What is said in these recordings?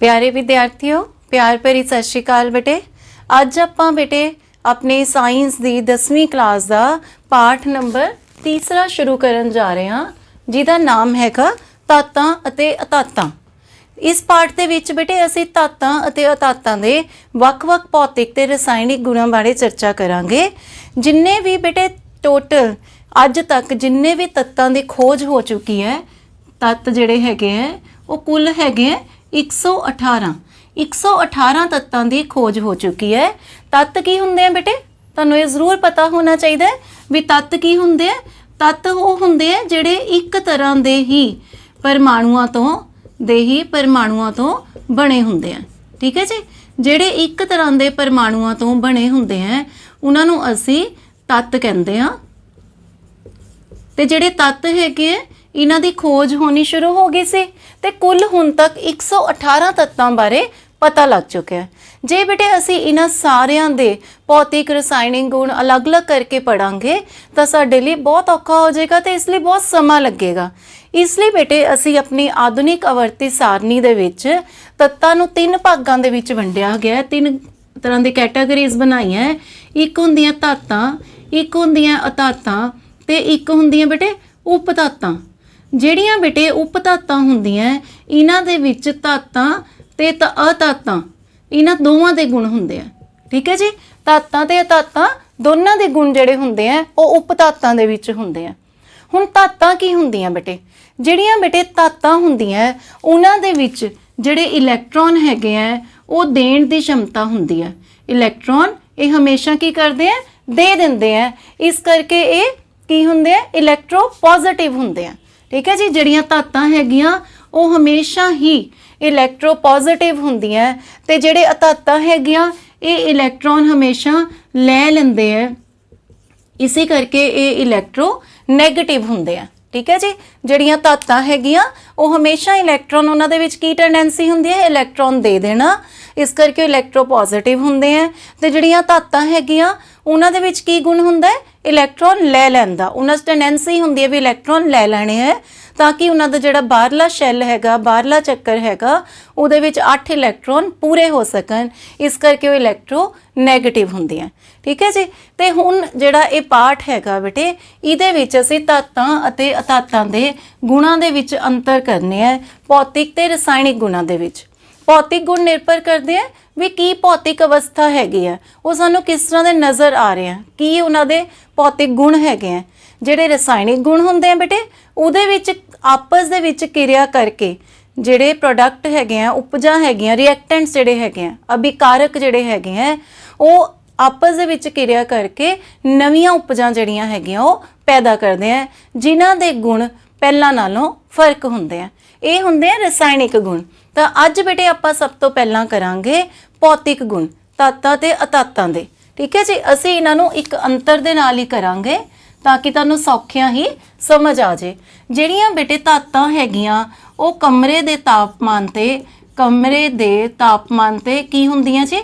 प्यारे विद्यार्थियों, प्यार भरी सत श्री अकाल बेटे। अज आपां बेटे अपने साइंस की 10वीं क्लास का पाठ नंबर तीसरा शुरू करन जा रहे हैं, जिहदा नाम हैगा तातां अते अतातां। इस पाठ दे विच बेटे असीं तातां अते अतातां दे वख-वख भौतिक ते रसायनिक गुणां बारे चर्चा करांगे। जिन्ने भी बेटे टोटल अज तक जिन्ने भी तत्तां दी खोज हो चुकी है, तत्त जिहड़े हैगे है वो कुल हैगे 118 तत्तां दी खोज हो चुकी है। तत्त की हुंदे हैं बेटे, तुहानूं ये जरूर पता होना चाहिए भी तत्त की हुंदे हैं। तत्त वो हुंदे हैं जिहड़े एक तरह दे ही परमाणुआं तो बने हुंदे हैं। ठीक है जी, जिहड़े एक तरह दे परमाणुआं तो बने हुंदे हैं उन्हां नूं असीं तत्त कहंदे हां। ते जिहड़े तत्त हैगे इन्हां दी खोज होनी शुरू हो गई सी ते कुल हुण तक 118 तत्तां बारे पता लग चुका है। जे बेटे असी इन्हां सारियां दे भौतिक रसायनिक गुण अलग अलग करके पढ़ांगे तो साडे लई बहुत औखा हो जाएगा ते इसलिए बहुत समा लगेगा। इसलिए बेटे असी अपनी आधुनिक आवर्ती सारणी दे विच तत्तां नूं 3 भागां दे विच वंडिया गया, 3 तरह दी कैटागरीज बनाईयां। एक हुंदियां धातां, एक हुंदियां अधातां ते एक हुंदियां बेटे उपधातां। ਜਿਹੜੀਆਂ बेटे उपधातां ਹੁੰਦੀਆਂ ਇਹਨਾਂ ਦੇ ਵਿੱਚ ਧਾਤਾਂ ਤੇ ਅਧਾਤਾਂ ਇਹਨਾਂ ਦੋਵਾਂ ਦੇ ਗੁਣ ਹੁੰਦੇ ਆ। ਠੀਕ ਹੈ ਜੀ, ਧਾਤਾਂ ਤੇ ਅਧਾਤਾਂ ਦੋਨਾਂ ਦੇ ਗੁਣ ਜਿਹੜੇ ਹੁੰਦੇ ਆ ਉਹ उपधातां ਦੇ ਵਿੱਚ ਹੁੰਦੇ ਆ। ਹੁਣ ਧਾਤਾਂ ਕੀ ਹੁੰਦੀਆਂ बेटे, ਜਿਹੜੀਆਂ बेटे ਧਾਤਾਂ ਹੁੰਦੀਆਂ ਉਹਨਾਂ ਦੇ ਵਿੱਚ ਜਿਹੜੇ ਇਲੈਕਟ੍ਰੋਨ ਹੈਗੇ ਆ ਉਹ ਦੇਣ ਦੀ क्षमता ਹੁੰਦੀ ਹੈ। ਇਲੈਕਟ੍ਰੋਨ ਇਹ ਹਮੇਸ਼ਾ ਕੀ ਕਰਦੇ ਆ, ਦੇ ਦਿੰਦੇ ਆ। ਇਸ ਕਰਕੇ ਇਹ ਕੀ ਹੁੰਦੇ ਆ, ਇਲੈਕਟ੍ਰੋ ਪੋਜ਼ਿਟਿਵ ਹੁੰਦੇ ਆ। ठीक है जी, जड़ियाँ धातां हैगियां वो हमेशा ही इलैक्ट्रो पॉजिटिव होंदियां ते जिहड़े अधातां हैगियां ये इलैक्ट्रॉन हमेशा लै लैंदे है, इसी करके ये इलैक्ट्रो नैगेटिव होंदे हैं। ठीक है जी, जड़ियाँ धातां हैगियां वो हमेशा इलैक्ट्रॉन उन्हां दे विच की टेंडेंसी हुंदी है, इलैक्ट्रॉन दे देना, इस करके इलैक्ट्रो पॉजिटिव होंदे हैं। ते जड़ियाँ धातां हैगियां उन्हां दे विच की गुण हुंदा है, इलैक्ट्रॉन लै लैंदा। उन्हां च टेंडेंसी हुंदी है भी इलैक्ट्रॉन लै लैणे है ताकि उन्हां दा जिहड़ा बाहरला शैल हैगा, बाहरला चक्कर हैगा उहदे विच 8 इलैक्ट्रॉन पूरे हो सकन, इस करके वो इलैक्ट्रो नैगेटिव हुंदी है। ठीक है जी, ते हुण जिहड़ा ये पाठ हैगा बेटे इहदे विच असीं धातां अते अधातां दे गुणां दे विच अंतर करने है, भौतिक ते रसायनिक गुणां दे विच। भौतिक गुण निर्भर करते हैं भी की भौतिक अवस्था हैगी है, वो सानू किस तरह के नज़र आ रहे हैं, की उन्हां दे भौतिक गुण हैगे हैं। जिहड़े रसायनिक गुण हुंदे हैं बेटे उहदे विच आपस दे विच किरिया करके जिहड़े प्रोडक्ट हैगे हैं, उपजां हैगियां, रिएक्टेंट्स जिहड़े हैगे हैं, अभिकारक जिहड़े हैगे हैं वो आपस दे विच किरिया करके नवीं उपजां जिहड़ियां हैगियां वो पैदा करदे हैं, जिन्हां दे गुण पहलां नालों फर्क हुंदे हैं। ये हुंदे हैं रसायनिक गुण। तो अज बेटे आपां सब तो पहलां करांगे भौतिक गुण धातां ते अधातां दे। ठीक है जी, असीं इन्हां नूं एक अंतर दे नाल ही करांगे ताकि तुहानूं सौखियां ही समझ आ जाए। जिहड़ियां बेटे धातां हैगियां वो कमरे दे तापमान ते की हुंदियां जी,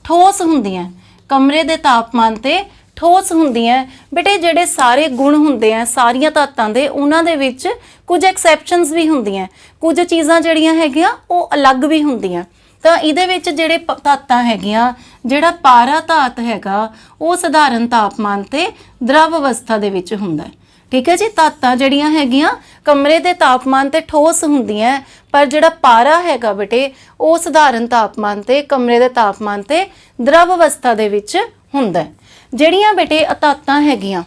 ठोस हुंदियां। कमरे दे तापमान ते ठोस हुंदियां बेटे। जिहड़े सारे गुण हुंदे हैं सारियां धातां दे उन्हां दे विच कुछ एक्सैप्शनस भी हुंदियां, कुछ चीज़ां जिहड़ियां हैगियां वो अलग भी हुंदियां। तो इहदे विच जिहड़े धातां हैगियां, जिहड़ा पारा धात हैगा वो साधारण तापमान ते द्रव अवस्था दे विच हुंदा है। ठीक है जी, धातां जिहड़ियां हैगियां कमरे दे तापमान ते ठोस हुंदियां, पर जिहड़ा पारा हैगा बेटे वो साधारण तापमान ते कमरे दे तापमान ते द्रव अवस्था दे विच हुंदा है। ਜਿਹੜੀਆਂ बेटे अधातां हैगियां,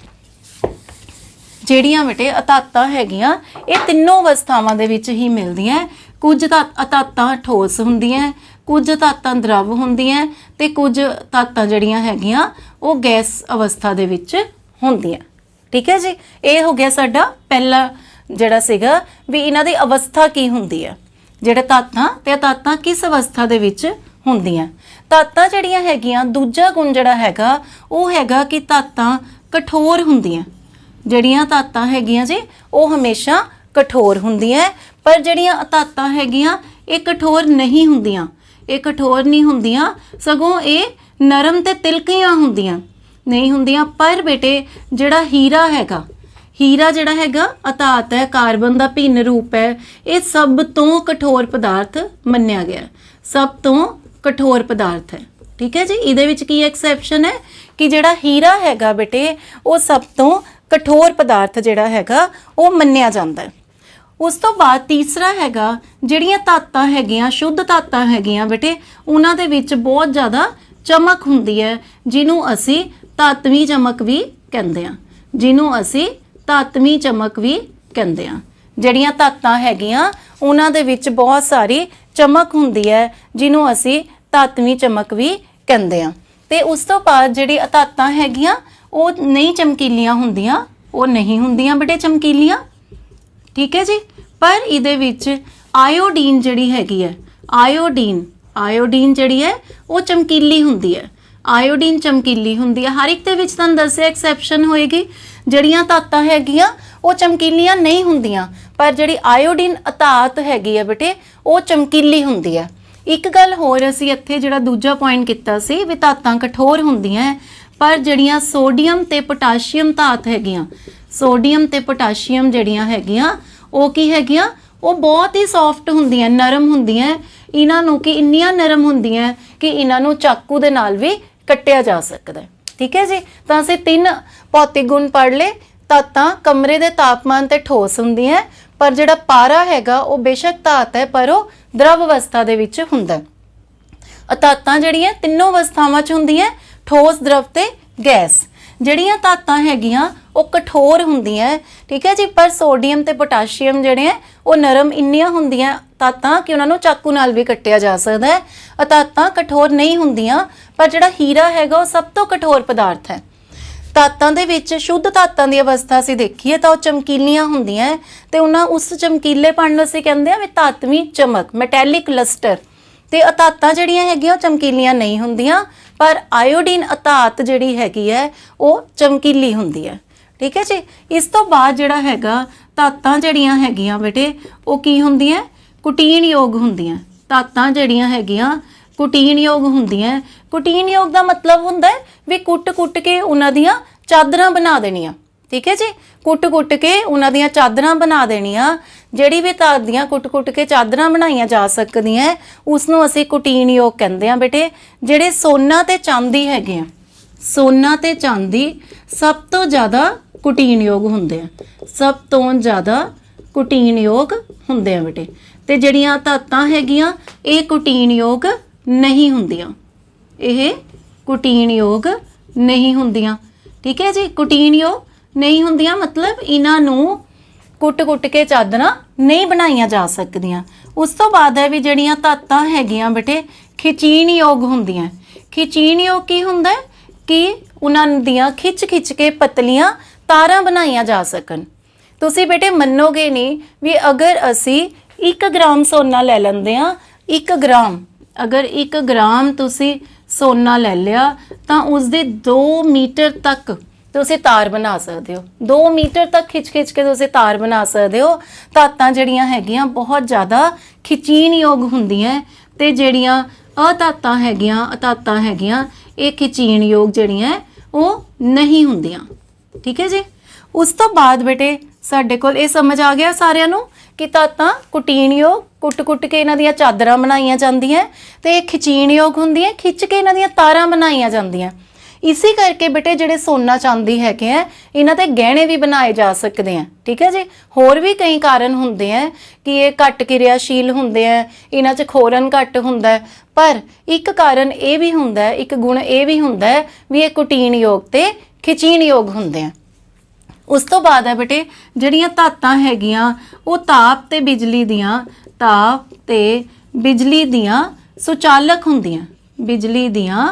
ਜਿਹੜੀਆਂ बेटे अधातां हैगियां ये तीनों अवस्थावां दे विच ही मिलदियां। कुछ अधातां ठोस हुंदियां, कुछ धातां द्रव हुंदियां ते कुछ धातां ਜਿਹੜੀਆਂ हैगियां वो गैस अवस्था दे विच हुंदियां। ठीक है जी, ये हो गया साडा पहला ਜਿਹੜਾ ਸੀਗਾ भी इन्हां दी अवस्था की हुंदी है, ਜਿਹੜੇ धातां ते अधातां किस अवस्था दे विच ਹੁੰਦੀਆਂ। धातां ਜਿਹੜੀਆਂ ਹੈਗੀਆਂ ਦੂਜਾ ਗੁਣ ਜਿਹੜਾ ਹੈਗਾ ਉਹ ਹੈਗਾ ਕਿ धातां कठोर ਹੁੰਦੀਆਂ। ਜਿਹੜੀਆਂ धातां ਹੈਗੀਆਂ जी ਉਹ ਹਮੇਸ਼ਾ कठोर ਹੁੰਦੀਆਂ, पर ਜਿਹੜੀਆਂ धातां ਹੈਗੀਆਂ ਇਹ कठोर नहीं ਹੁੰਦੀਆਂ। ਇਹ कठोर नहीं ਹੁੰਦੀਆਂ, ਸਗੋਂ ਇਹ नरम ते तिलकियां ਹੁੰਦੀਆਂ नहीं ਹੁੰਦੀਆਂ। पर बेटे ਜਿਹੜਾ हीरा हैगा, हीरा जिहड़ा हैगा अधात है, कार्बन का भिन्न रूप है, ये सब तो कठोर पदार्थ मन्निया गया, सब तो कठोर पदार्थ है। ठीक है जी। इहदे विच की एक्सैप्शन है कि जिहड़ा हीरा हैगा बेटे वो सब तो कठोर पदार्थ जिहड़ा हैगा वो मन्निया जांदा है। उस तो बाद तीसरा हैगा जिहड़ियां धातां हैगियां, शुद्ध धातां हैगियां बेटे, उन्हां दे विच बहुत ज़्यादा चमक हुंदी है, जिन्हों असी धातवी चमक भी कहंदे आ, जिन्हों असी धातवी चमक भी कहंदे आ। जिहड़ियां धातां हैगियां उन्हां दे विच बहुत सारी चमक हुंदी है, जिन्हों असी धातवी चमक भी कहंदे आ। ते उस तो बाद जिहड़ी धातां हैगियां वो नहीं चमकीलियां हुंदियां, वो नहीं हुंदियां बेटे चमकीलियां। ठीक है जी। पर इहदे विच आयोडीन जिहड़ी हैगी है, आयोडीन जिहड़ी है वो चमकीली हुंदी है, आयोडीन चमकीली हुंदी है। हर एक दे विच तुहानूं दस्सिआ एक्सैप्शन होएगी, जिहड़ियां धातां हैगियां वो चमकीलियां नहीं हुंदियां, पर जिहड़ी आयोडीन धात हैगी है बेटे वो चमकीली हुंदी है। एक गल होर असीं इत्थे जिहड़ा दूजा पॉइंट कीता सी भी धातां कठोर हुंदियां, पर जिहड़ियां सोडियम ते पोटाशियम धात हैगियां, सोडियम ते पोटाशियम जिहड़ियां हैगियां वो की हैगियां वो बहुत ही सॉफ्ट हुंदियां, नरम हुंदियां। इन्हां नूं कि इन्नियां नरम हुंदियां कि इन्हां नूं चाकू दे नाल भी कट्टिया जा सकदा है। ठीक है जी। तो असीं 3 भौतिक गुण पढ़ ले। धातां कमरे दे तापमान ते ठोस हुंदियां, पर जिहड़ा पारा हैगा वो बेशक धात है पर वो द्रव अवस्था दे विच हुंदा है। धातां जिहड़ियां तीनों अवस्थावां च हुंदियां, ठोस, द्रव ते गैस। जिहड़ियां धातां हैगियां वो कठोर हुंदियां, ठीक है जी, पर सोडियम ते पोटाशियम जिहड़े है वो नरम इन्नियां हुंदियां धातां कि उन्हां नूं चाकू नाल भी कट्टिया जा सकदा है। धातां कठोर नहीं हुंदियां, पर जिहड़ा हीरा हैगा वो सब तो कठोर पदार्थ है। धातां दे विच शुद्ध धातां दी अवस्था असीं देखीए तां वो चमकीलियां हुंदियां ते उन्हां उस चमकीलेपन नूं असीं कहंदे आ भी धातवी चमक, मैटैलिक लस्टर। ते धातां जिहड़ियां हैगियां चमकीलियां नहीं हुंदियां, पर आयोडीन धात जिहड़ी हैगी है वो चमकीली हुंदी है। ठीक है जी। इस तो बाद जिहड़ा हैगा धातां जिहड़ियां हैगियां बेटे वो की हुंदियां, कुटीन योग हुंदियां। धातां जिहड़ियां हैगियां कुटीन योग हुंदियां। कुटीन योग दा मतलब हुंदा है भी कुट के उन्हां दियां चादरां बना देनियां। ठीक है जी। कुट के उन्हां दियां चादरां बना देनियां। जिहड़ी भी धात दियां कुट के चादरां बनाईयां जा सकदियां उसनूं असीं कुटीन योग कहंदे आ बेटे। जिहड़े सोना ते चांदी हैगे आ, सोना ते चांदी सब तो ज़्यादा कुटीन योग हुंदे आ, सब तो ज़्यादा कुटीन योग हुंदे आ बेटे। ते जिहड़ियां धातां हैगियां ये कुटीन योग नहीं हुंदियां, ये कुटीन योग नहीं हुंदियां। ठीक है जी। कुटीन योग नहीं हुंदियां मतलब इन्हां नूं कुट के चादरां नहीं बनाईयां जा सकदियां। उस तो बाद है भी जिहड़ियां धातां हैगियां बेटे खिचीन योग हुंदियां। खिचीन योग की हुंदा है कि उन्हां दियां खिच के पतलियां तारां बनाईयां जा सकन। तुसीं बेटे मन्नोगे नहीं भी अगर असी 1 ग्राम सोना ले लैंदे आ, 1 ग्राम, अगर 1 ग्राम तुसीं सोना ले लिया तां उसदे 2 मीटर तक तुसीं तार बना सकते हो। 2 मीटर तक खिच के तुसीं तार बना सकते हो। धातां जिहड़ियां हैगियां बहुत ज़्यादा खिचीन योग हुंदियां ते जिहड़ियां अधातां हैगियां ये खिचीन योग जिहड़ियां वो नहीं हुंदियां। ठीक है जी। उस तो बाद बेटे साडे कोल ये समझ आ गया सारिਆਂ ਨੂੰ कि धातां कुटीन योग कुट के इन्हां दियां चादरां बनाईयां जांदियां ते खिचीन योग हुंदियां, खिच के इन्हां दियां तारां बनाईयां जांदियां। इसी करके बेटे जिहड़े सोना चांदी हैगे है इन्हां ते गहने भी बनाए जा सकते हैं। ठीक है जी। होर भी कई कारण हुंदे हैं कि ये घट किरियाशील हुंदे हैं, इन्हां च खोरन घट हुंदा है, पर एक कारण ये भी हुंदा है, एक गुण ये भी हुंदा है भी ये कुटीन योग ते खिचीन योग हुंदे हैं। उस तो बाद है बेटे जिहड़ियां धातां हैगियां वो ताप ते बिजली दियां सुचालक हुंदियां, बिजली दियां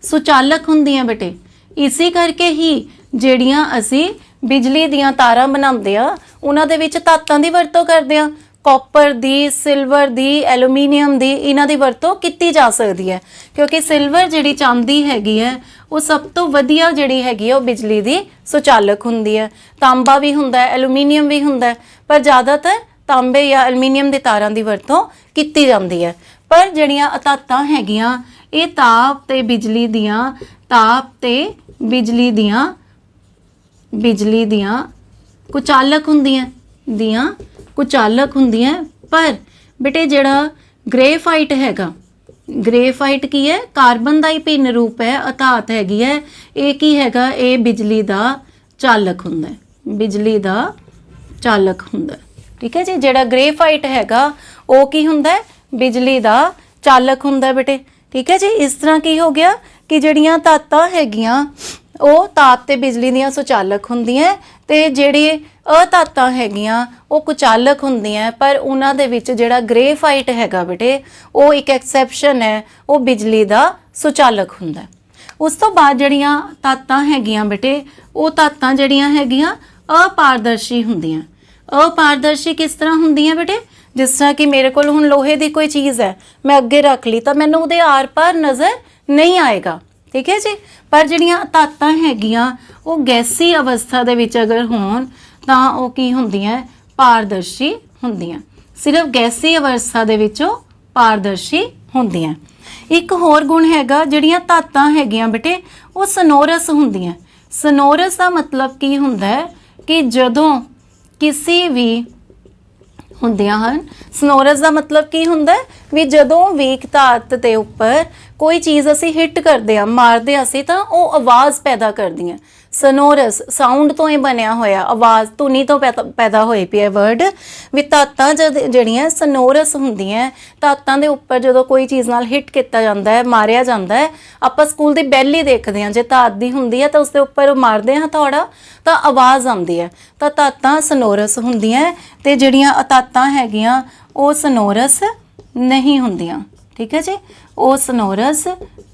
सुचालक हुंदियां बेटे। इसी करके ही जिहड़ियां असी बिजली दियां तारां बनाउंदे आ उन्हां दे विच धातां दी वरतों करदे आ। कॉपर दी, सिल्वर दी, एलूमीनीयम दी इन्हां दी वरतों कीती जा सकदी है, क्योंकि सिल्वर जिहड़ी चांदी हैगी है वो सब तो वधिया जिहड़ी हैगी है वो बिजली दी सुचालक हुंदी है। तांबा भी हुंदा है, एलूमीनीयम भी हुंदा है, पर ज़्यादातर तांबे या एलूमीनीयम दी तारां दी वरतों कीती जांदी है। पर जिहड़ियां धातां हैगियां ये ताप ते बिजली दियां ਕੁਚਾਲਕ ਹੁੰਦੀਆਂ ਪਰ ਬੇਟੇ ਜਿਹੜਾ ਗ੍ਰੇਫਾਈਟ ਹੈਗਾ, ਗ੍ਰੇਫਾਈਟ ਕੀ ਹੈ? ਕਾਰਬਨ ਦਾ ਹੀ ਭਿੰਨ ਰੂਪ ਹੈ, ਅਰਥਾਤ ਹੈਗੀ ਹੈ ਇਹ ਕੀ ਹੈਗਾ? ਇਹ ਬਿਜਲੀ ਦਾ ਚਾਲਕ ਹੁੰਦਾ, ਬਿਜਲੀ ਦਾ ਚਾਲਕ ਹੁੰਦਾ। ਠੀਕ ਹੈ ਜੀ, ਜਿਹੜਾ ਗ੍ਰੇਫਾਈਟ ਹੈਗਾ ਉਹ ਕੀ ਹੁੰਦਾ ਹੈ? ਬਿਜਲੀ ਦਾ ਚਾਲਕ ਹੁੰਦਾ ਬੇਟੇ। ਠੀਕ ਹੈ ਜੀ, ਇਸ ਤਰ੍ਹਾਂ ਕੀ ਹੋ ਗਿਆ ਕਿ ਜਿਹੜੀਆਂ ਧਾਤਾਂ ਹੈਗੀਆਂ ਉਹ ਤਾਪ ਤੇ ਬਿਜਲੀ ਦੀਆਂ ਸੁਚਾਲਕ ਹੁੰਦੀਆਂ ਤੇ ਜਿਹੜੇ ਅਧਾਤਾਂ ਹੈਗੀਆਂ ਉਹ ਕੁਚਾਲਕ ਹੁੰਦੀਆਂ, ਪਰ ਉਹਨਾਂ ਦੇ ਵਿੱਚ ਜਿਹੜਾ ਗ੍ਰੇਫਾਈਟ ਹੈਗਾ ਬੇਟੇ ਉਹ ਇੱਕ ਐਕਸੈਪਸ਼ਨ ਹੈ, ਉਹ ਬਿਜਲੀ ਦਾ ਸੁਚਾਲਕ ਹੁੰਦਾ। ਉਸ ਤੋਂ ਬਾਅਦ ਜਿਹੜੀਆਂ ਧਾਤਾਂ ਹੈਗੀਆਂ ਬੇਟੇ, ਉਹ ਧਾਤਾਂ ਜਿਹੜੀਆਂ ਹੈਗੀਆਂ ਅਪਾਰਦਰਸ਼ੀ ਹੁੰਦੀਆਂ। ਅਪਾਰਦਰਸ਼ੀ ਕਿਸ ਤਰ੍ਹਾਂ ਹੁੰਦੀਆਂ ਬੇਟੇ? ਜਿਸ ਤਰ੍ਹਾਂ ਕਿ ਮੇਰੇ ਕੋਲ ਹੁਣ ਲੋਹੇ ਦੀ ਕੋਈ ਚੀਜ਼ ਹੈ, ਮੈਂ ਅੱਗੇ ਰੱਖ ਲਈ ਤਾਂ ਮੈਨੂੰ ਉਹਦੇ ਆਰ ਪਾਰ ਨਜ਼ਰ ਨਹੀਂ ਆਏਗਾ। ਠੀਕ ਹੈ ਜੀ, ਪਰ ਜਿਹੜੀਆਂ ਧਾਤਾਂ ਹੈਗੀਆਂ ਉਹ ਗੈਸੀ ਅਵਸਥਾ ਦੇ ਵਿੱਚ ਅਗਰ ਹੋਣ ਤਾਂ ਉਹ ਕੀ ਹੁੰਦੀਆਂ? ਪਾਰਦਰਸ਼ੀ ਹੁੰਦੀਆਂ। ਸਿਰਫ ਗੈਸੀ ਅਵਸਥਾ ਦੇ ਵਿੱਚੋਂ ਪਾਰਦਰਸ਼ੀ ਹੁੰਦੀਆਂ। ਇੱਕ ਹੋਰ ਗੁਣ ਹੈਗਾ, ਜਿਹੜੀਆਂ ਧਾਤਾਂ ਹੈਗੀਆਂ ਬੇਟੇ ਉਹ ਸਨੋਰਸ ਹੁੰਦੀਆਂ। ਸਨੋਰਸ ਦਾ ਮਤਲਬ ਕੀ ਹੁੰਦਾ ਹੈ ਕਿ ਜਦੋਂ ਕਿਸੇ ਵੀ ਹੁੰਦੀਆਂ ਹਨ, ਸਨੋਰਸ ਦਾ ਮਤਲਬ ਕੀ ਹੁੰਦਾ ਵੀ ਜਦੋਂ ਵੀ ਇੱਕ ਧਾਤ ਦੇ ਉੱਪਰ ਕੋਈ ਚੀਜ਼ ਅਸੀਂ ਹਿੱਟ ਕਰਦੇ ਆ, ਮਾਰਦੇ ਅਸੀਂ ਤਾਂ ਉਹ ਆਵਾਜ਼ ਪੈਦਾ ਕਰਦੀਆਂ। ਸਨੋਰਸ ਸਾਊਂਡ ਤੋਂ ਹੀ ਬਣਿਆ ਹੋਇਆ, ਆਵਾਜ਼ ਧੁਨੀ ਤੋਂ ਪੈਦਾ ਹੋਈ ਪਈ ਹੈ ਵਰਡ। ਵੀ ਧਾਤਾਂ ਜਿਹੜੀਆਂ ਸਨੋਰਸ ਹੁੰਦੀਆਂ, ਧਾਤਾਂ ਦੇ ਉੱਪਰ ਜਦੋਂ ਕੋਈ ਚੀਜ਼ ਨਾਲ ਹਿੱਟ ਕੀਤਾ ਜਾਂਦਾ ਹੈ, ਮਾਰਿਆ ਜਾਂਦਾ ਹੈ, ਆਪਾਂ ਸਕੂਲ ਦੀ ਬੈਲ ਹੀ ਦੇਖਦੇ ਹਾਂ, ਜੇ ਧਾਤ ਦੀ ਹੁੰਦੀ ਹੈ ਤਾਂ ਉਸਦੇ ਉੱਪਰ ਮਾਰਦੇ ਹਾਂ ਹਥੌੜਾ ਤਾਂ ਆਵਾਜ਼ ਆਉਂਦੀ ਹੈ, ਤਾਂ ਧਾਤਾਂ ਸਨੋਰਸ ਹੁੰਦੀਆਂ ਤੇ ਜਿਹੜੀਆਂ ਅਧਾਤਾਂ ਹੈਗੀਆਂ ਉਹ ਸਨੋਰਸ ਨਹੀਂ ਹੁੰਦੀਆਂ। ਠੀਕ ਹੈ ਜੀ, ਉਹ ਸਨੋਰਸ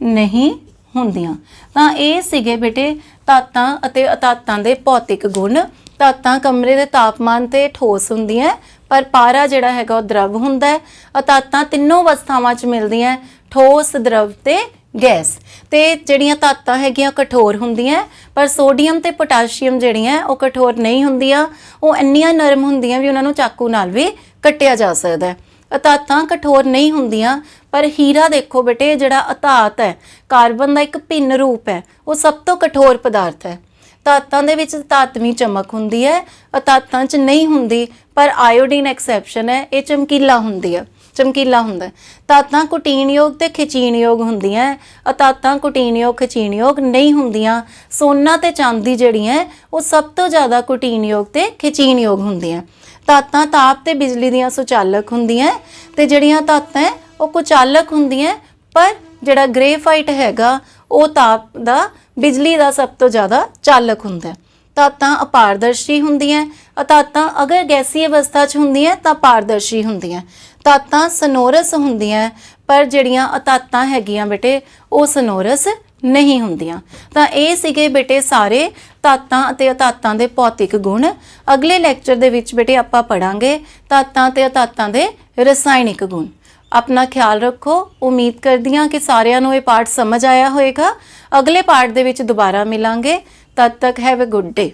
ਨਹੀਂ ਹੁੰਦੀਆਂ। ਤਾਂ ਇਹ ਸੀਗੇ ਬੇਟੇ ਧਾਤਾਂ ਅਤੇ ਅਧਾਤਾਂ ਦੇ ਭੌਤਿਕ ਗੁਣ। ਧਾਤਾਂ ਕਮਰੇ ਦੇ ਤਾਪਮਾਨ ਤੇ ਠੋਸ ਹੁੰਦੀਆਂ, ਪਰ ਪਾਰਾ ਜਿਹੜਾ ਹੈਗਾ ਉਹ ਦਰਵ ਹੁੰਦਾ ਹੈ। ਅਧਾਤਾਂ ਤਿੰਨੋਂ ਅਵਸਥਾਵਾਂ 'ਚ ਮਿਲਦੀਆਂ, ਠੋਸ, ਦਰਵ ਤੇ ਗੈਸ। ਤੇ ਜਿਹੜੀਆਂ ਧਾਤਾਂ ਹੈਗੀਆਂ ਕਠੋਰ ਹੁੰਦੀਆਂ, ਪਰ ਸੋਡੀਅਮ ਤੇ ਪੋਟਾਸ਼ੀਅਮ ਜਿਹੜੀਆਂ ਉਹ ਕਠੋਰ ਨਹੀਂ ਹੁੰਦੀਆਂ, ਉਹ ਇੰਨੀਆਂ ਨਰਮ ਹੁੰਦੀਆਂ ਵੀ ਉਹਨਾਂ ਨੂੰ ਚਾਕੂ ਨਾਲ ਵੀ ਕੱਟਿਆ ਜਾ ਸਕਦਾ ਹੈ। ਅਧਾਤਾਂ ਕਠੋਰ ਨਹੀਂ ਹੁੰਦੀਆਂ, ਪਰ ਹੀਰਾ ਦੇਖੋ ਬੇਟੇ, ਜਿਹੜਾ ਅਧਾਤ ਹੈ ਕਾਰਬਨ ਦਾ ਇੱਕ ਭਿੰਨ ਰੂਪ ਹੈ, ਉਹ ਸਭ ਤੋਂ ਕਠੋਰ ਪਦਾਰਥ ਹੈ। ਧਾਤਾਂ ਦੇ ਵਿੱਚ ਧਾਤਵੀ ਚਮਕ ਹੁੰਦੀ ਹੈ, ਅਧਾਤਾਂ 'ਚ ਨਹੀਂ ਹੁੰਦੀ, ਪਰ ਆਇਓਡੀਨ ਐਕਸੈਪਸ਼ਨ ਹੈ, ਇਹ ਚਮਕੀਲਾ ਹੁੰਦਾ। ਧਾਤਾਂ ਕੁਟੀਨਯੋਗ ਤੇ ਖਿਚੀਣਯੋਗ ਹੁੰਦੀਆਂ, ਅਧਾਤਾਂ ਕੁਟੀਨਯੋਗ ਖਿਚੀਣਯੋਗ ਨਹੀਂ ਹੁੰਦੀਆਂ। ਸੋਨਾ ਤੇ ਚਾਂਦੀ ਜਿਹੜੀਆਂ ਉਹ ਸਭ ਤੋਂ ਜ਼ਿਆਦਾ ਕੁਟੀਨਯੋਗ ਤੇ ਖਿਚੀਣਯੋਗ ਹੁੰਦੀਆਂ। ਧਾਤਾਂ ਤਾਪ ਤੇ ਬਿਜਲੀ ਦੀਆਂ ਸੁਚਾਲਕ ਹੁੰਦੀਆਂ ਤੇ ਜਿਹੜੀਆਂ ਧਾਤਾਂ ਉਹ ਕੁਚਾਲਕ ਹੁੰਦੀਆਂ, ਪਰ ਜਿਹੜਾ ਗ੍ਰੇਫਾਈਟ ਹੈਗਾ ਉਹ ਤਾਪ ਦਾ, ਬਿਜਲੀ ਦਾ ਸਭ ਤੋਂ ਜ਼ਿਆਦਾ ਚਾਲਕ ਹੁੰਦਾ। ਧਾਤਾਂ ਅਪਾਰਦਰਸ਼ੀ ਹੁੰਦੀਆਂ, ਧਾਤਾਂ ਅਗਰ ਗੈਸੀ ਅਵਸਥਾ 'ਚ ਹੁੰਦੀਆਂ ਤਾਂ ਪਾਰਦਰਸ਼ੀ ਹੁੰਦੀਆਂ। ਧਾਤਾਂ ਸਨੋਰਸ ਹੁੰਦੀਆਂ, ਪਰ ਜਿਹੜੀਆਂ ਧਾਤਾਂ ਹੈਗੀਆਂ ਬੇਟੇ ਉਹ ਸਨੋਰਸ ਨਹੀਂ ਹੁੰਦੀਆਂ। ਤਾਂ ਇਹ ਸੀਗੇ ਬੇਟੇ ਸਾਰੇ ਧਾਤਾਂ ਅਤੇ ਅਧਾਤਾਂ ਦੇ ਭੌਤਿਕ ਗੁਣ। ਅਗਲੇ ਲੈਕਚਰ ਦੇ ਵਿੱਚ ਬੇਟੇ ਆਪਾਂ ਪੜਾਂਗੇ ਧਾਤਾਂ ਤੇ ਅਧਾਤਾਂ ਦੇ ਰਸਾਇਣਿਕ ਗੁਣ। ਆਪਣਾ ਖਿਆਲ ਰੱਖੋ। ਉਮੀਦ ਕਰਦੀ ਹਾਂ ਕਿ ਸਾਰਿਆਂ ਨੂੰ ਇਹ ਪਾਠ ਸਮਝ ਆਇਆ ਹੋਵੇਗਾ। ਅਗਲੇ ਪਾਠ ਦੇ ਵਿੱਚ ਦੁਬਾਰਾ ਮਿਲਾਂਗੇ। ਤਦ ਤੱਕ ਹੈਵ ਅ ਗੁੱਡ ਡੇ।